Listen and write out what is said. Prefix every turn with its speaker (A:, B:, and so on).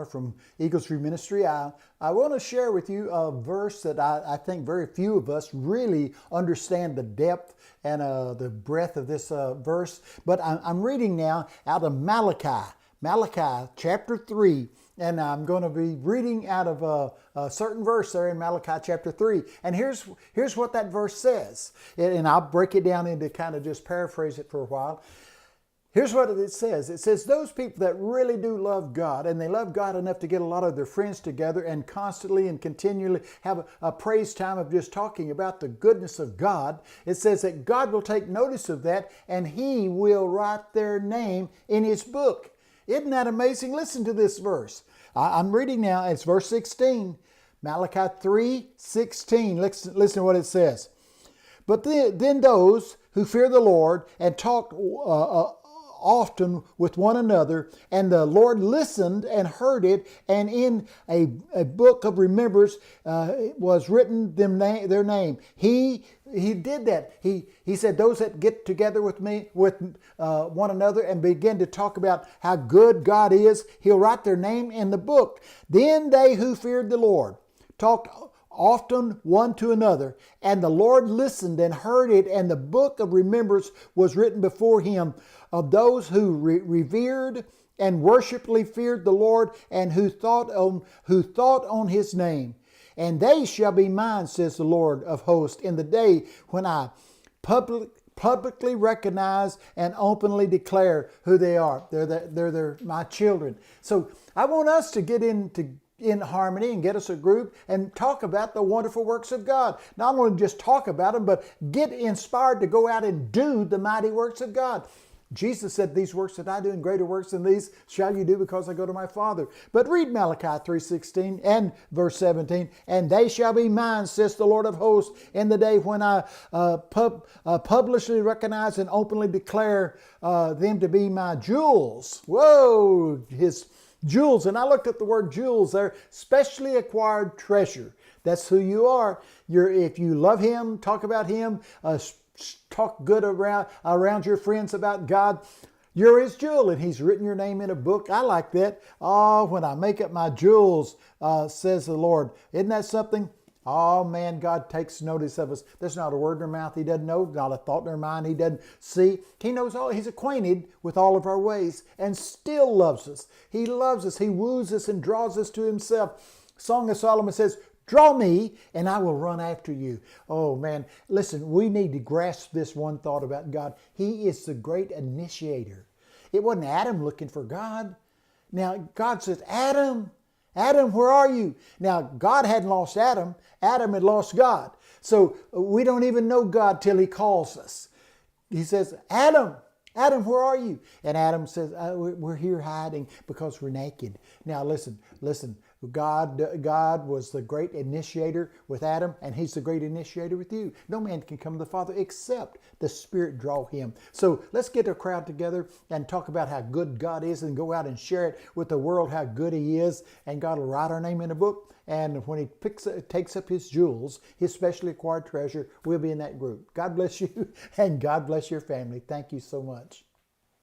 A: From Eagles Tree Ministry. I want to share with you a verse that I think very few of us really understand the depth and the breadth of this verse. But I'm reading now out of Malachi chapter 3. And I'm going to be reading out of a certain verse there in Malachi chapter 3. And here's what that verse says. And I'll break it down into kind of just paraphrase it for a while. Here's what it says. It says, those people that really do love God, and they love God enough to get a lot of their friends together and constantly and continually have a praise time of just talking about the goodness of God. It says that God will take notice of that and He will write their name in His book. Isn't that amazing? Listen to this verse. I'm reading now. It's verse 16. Malachi 3:16. Listen to what it says. But then those who fear the Lord and talk often with one another, and the Lord listened and heard it, and in a book of remembrance was written their name. He did that. He said, those that get together with one another and begin to talk about how good God is, He'll write their name in the book. Then they who feared the Lord talked often one to another, and the Lord listened and heard it, and the book of remembrance was written before Him of those who revered and worshipfully feared the Lord, and who thought on His name. And they shall be mine, says the Lord of hosts, in the day when I publicly recognize and openly declare who they are. They're my children. So I want us to get in harmony and get us a group and talk about the wonderful works of God. Not only just talk about them, but get inspired to go out and do the mighty works of God. Jesus said, these works that I do and greater works than these shall you do because I go to my Father. But read Malachi 3:16 and verse 17. And they shall be mine, says the Lord of hosts, in the day when I publicly recognize and openly declare them to be my jewels. Whoa, His jewels. And I looked at the word jewels there, specially acquired treasure. That's who you are. If you love Him, talk about Him, talk good around your friends about God, you're His jewel, and He's written your name in a book. I like that. Oh, when I make up my jewels, says the Lord. Isn't that something? Oh man, God takes notice of us. There's not a word in our mouth He doesn't know, not a thought in our mind He doesn't see. He knows all. He's acquainted with all of our ways and still loves us. He loves us. He woos us and draws us to Himself. Song of Solomon says, draw me and I will run after you. Oh man, listen, we need to grasp this one thought about God. He is the great initiator. It wasn't Adam looking for God. Now God says, Adam, where are you? Now, God hadn't lost Adam. Adam had lost God. So we don't even know God till He calls us. He says, Adam, where are you? And Adam says, we're here hiding because we're naked. Now listen. God was the great initiator with Adam, and He's the great initiator with you. No man can come to the Father except the Spirit draw him. So let's get a crowd together and talk about how good God is and go out and share it with the world how good He is. And God will write our name in a book. And when He takes up His jewels, His specially acquired treasure, we'll be in that group. God bless you and God bless your family. Thank you so much.